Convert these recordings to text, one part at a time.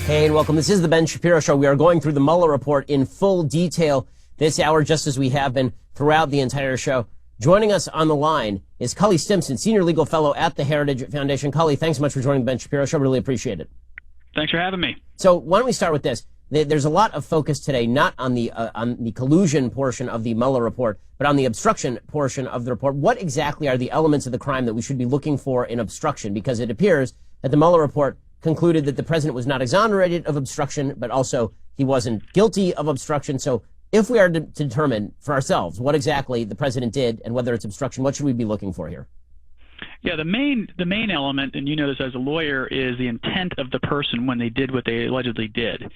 Hey, and welcome. This is the Ben Shapiro Show. We are going through the Mueller report in full detail this hour, just as we have been throughout the entire show. Joining us on the line is Cully Stimson, Senior Legal Fellow at the Heritage Foundation. Cully, thanks so much for joining the Ben Shapiro Show. Really appreciate it. Thanks for having me. So why don't we start with this? There's a lot of focus today, not on the collusion portion of the Mueller report, but on the obstruction portion of the report. What exactly are the elements of the crime that we should be looking for in obstruction? Because it appears that the Mueller report concluded that the president was not exonerated of obstruction, but also he wasn't guilty of obstruction. So if we are to determine for ourselves what exactly the president did and whether it's obstruction, what should we be looking for here? Yeah, the main element, and you know this as a lawyer, is the intent of the person when they did what they allegedly did.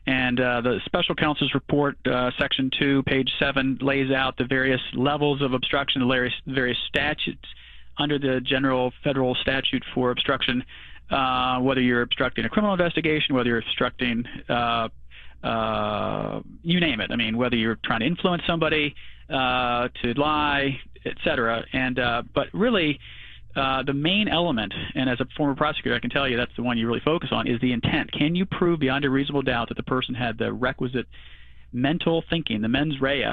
And the special counsel's report, section 2, page 7, lays out the various levels of obstruction, the various statutes under the general federal statute for obstruction, whether you're obstructing a criminal investigation, whether you're obstructing, you name it. I mean, whether you're trying to influence somebody to lie, etc. And but really, the main element, and as a former prosecutor, I can tell you that's the one you really focus on, is the intent. Can you prove beyond a reasonable doubt that the person had the requisite mental thinking, the mens rea,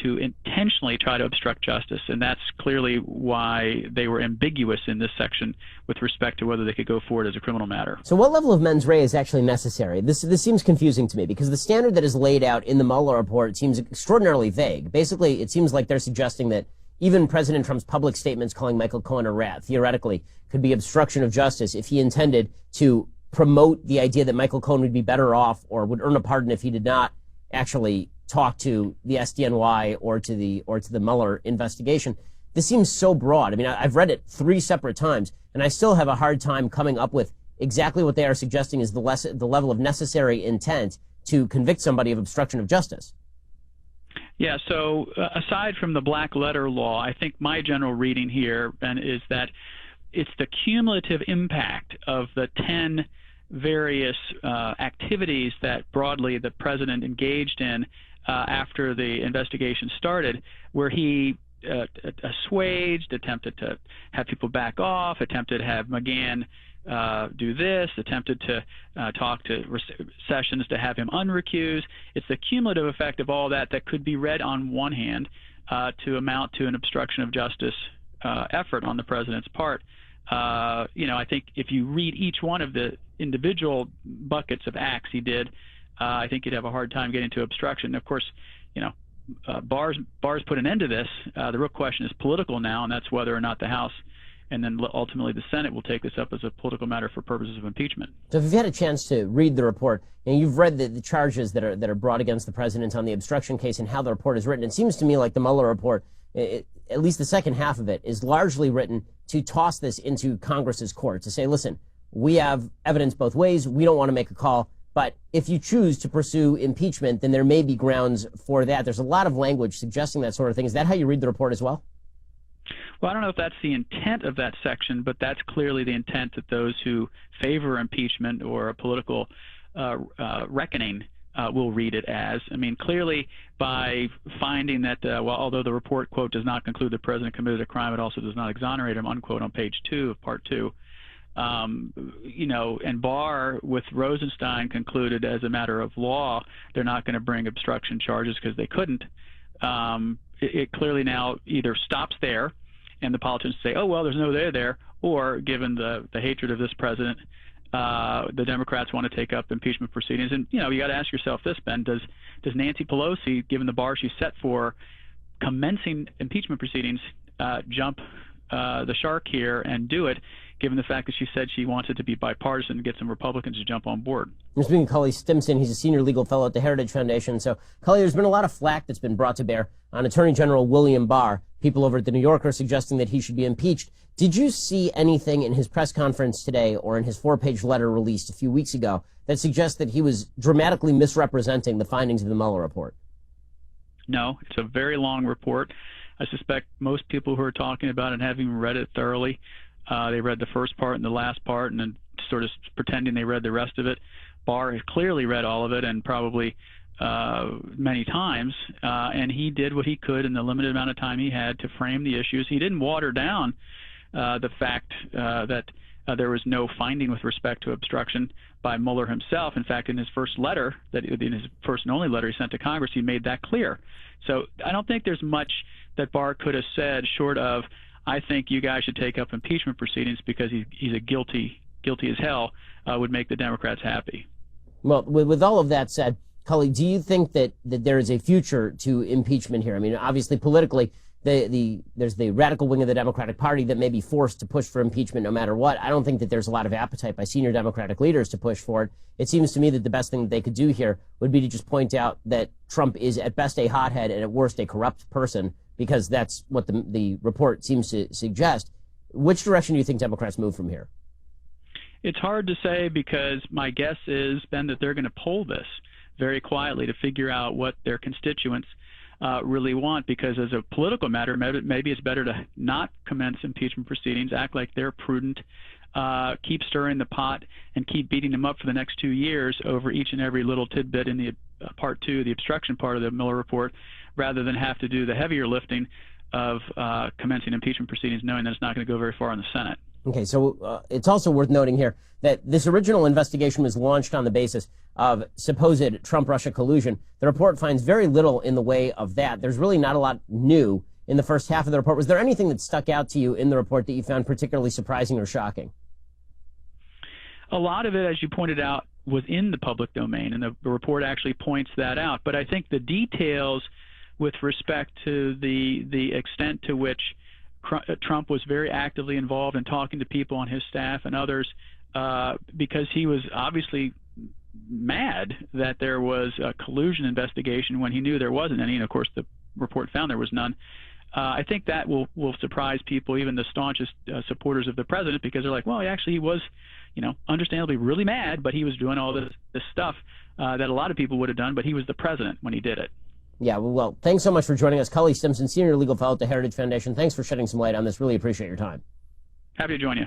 to intentionally try to obstruct justice? And that's clearly why they were ambiguous in this section with respect to whether they could go forward as a criminal matter. So what level of mens rea is actually necessary? This seems confusing to me because the standard that is laid out in the Mueller report seems extraordinarily vague. Basically, it seems like they're suggesting that even President Trump's public statements calling Michael Cohen a rat, theoretically, could be obstruction of justice if he intended to promote the idea that Michael Cohen would be better off or would earn a pardon if he did not actually talk to the SDNY or to the Mueller investigation. This seems so broad. I mean, I've read it 3 separate times, and I still have a hard time coming up with exactly what they are suggesting is the level of necessary intent to convict somebody of obstruction of justice. Yeah, so aside from the black letter law, I think my general reading here is that it's the cumulative impact of the 10 various activities that broadly the president engaged in after the investigation started, where he assuaged, attempted to have people back off, attempted to have McGahn do this, attempted to talk to Sessions to have him unrecused. It's the cumulative effect of all that could be read on one hand to amount to an obstruction of justice effort on the president's part. I think if you read each one of the individual buckets of acts he did, I think you'd have a hard time getting to obstruction. Of course, Barr's put an end to this. The real question is political now, and that's whether or not the House and then ultimately the Senate will take this up as a political matter for purposes of impeachment. So if you've had a chance to read the report, and you've read the charges that are brought against the president on the obstruction case and how the report is written, it seems to me like the Mueller report, at least the second half of it, is largely written to toss this into Congress's court, to say, listen, we have evidence both ways, we don't want to make a call, but if you choose to pursue impeachment, then there may be grounds for that. There's a lot of language suggesting that sort of thing. Is that how you read the report as well? Well, I don't know if that's the intent of that section, but that's clearly the intent that those who favor impeachment or a political reckoning will read it as. I mean, clearly by finding that, although the report, quote, does not conclude the president committed a crime, it also does not exonerate him, unquote, on page 2 of part 2. And Barr with Rosenstein concluded as a matter of law, they're not going to bring obstruction charges because they couldn't. It clearly now either stops there and the politicians say, oh, well, there's no there, or given the hatred of this president, the Democrats want to take up impeachment proceedings. And, you got to ask yourself this, Ben, does Nancy Pelosi, given the bar she set for commencing impeachment proceedings, jump the shark here and do it, given the fact that she said she wants it to be bipartisan and get some Republicans to jump on board? We're speaking of Cully Stimson. He's a senior legal fellow at the Heritage Foundation. So, Cully, there's been a lot of flack that's been brought to bear on Attorney General William Barr. People over at the New Yorker suggesting that he should be impeached. Did you see anything in his press conference today or in his 4-page letter released a few weeks ago that suggests that he was dramatically misrepresenting the findings of the Mueller report? No, it's a very long report. I suspect most people who are talking about it haven't even read it thoroughly. They read the first part and the last part and then sort of pretending they read the rest of it. Barr has clearly read all of it and probably many times, and he did what he could in the limited amount of time he had to frame the issues. He didn't water down the fact that there was no finding with respect to obstruction by Mueller himself. In fact, in his first letter, in his first and only letter he sent to Congress, he made that clear. So I don't think there's much that Barr could have said short of, I think you guys should take up impeachment proceedings because he's a guilty as hell, would make the Democrats happy. Well, with all of that said, Cully, do you think that there is a future to impeachment here? I mean, obviously, politically, there's the radical wing of the Democratic Party that may be forced to push for impeachment no matter what. I don't think that there's a lot of appetite by senior Democratic leaders to push for it. It seems to me that the best thing that they could do here would be to just point out that Trump is at best a hothead and at worst a corrupt person, because that's what the report seems to suggest. Which direction do you think Democrats move from here? It's hard to say, because my guess is, Ben, that they're going to poll this very quietly to figure out what their constituents really want, because as a political matter, maybe it's better to not commence impeachment proceedings, act like they're prudent, keep stirring the pot, and keep beating them up for the next 2 years over each and every little tidbit in the part 2, the obstruction part of the Mueller report, rather than have to do the heavier lifting of commencing impeachment proceedings, knowing that it's not going to go very far in the Senate. Okay, so it's also worth noting here that this original investigation was launched on the basis of supposed Trump-Russia collusion. The report finds very little in the way of that. There's really not a lot new in the first half of the report. Was there anything that stuck out to you in the report that you found particularly surprising or shocking? A lot of it, as you pointed out, was in the public domain, and the report actually points that out. But I think the details with respect to the extent to which Trump was very actively involved in talking to people on his staff and others, because he was obviously mad that there was a collusion investigation when he knew there wasn't any, and of course the report found there was none. I think that will surprise people, even the staunchest supporters of the president, because they're like, well, he was, understandably really mad, but he was doing all this stuff that a lot of people would have done, but he was the president when he did it. Yeah, well, thanks so much for joining us. Cully Stimson, Senior Legal Fellow at the Heritage Foundation. Thanks for shedding some light on this. Really appreciate your time. Happy to join you.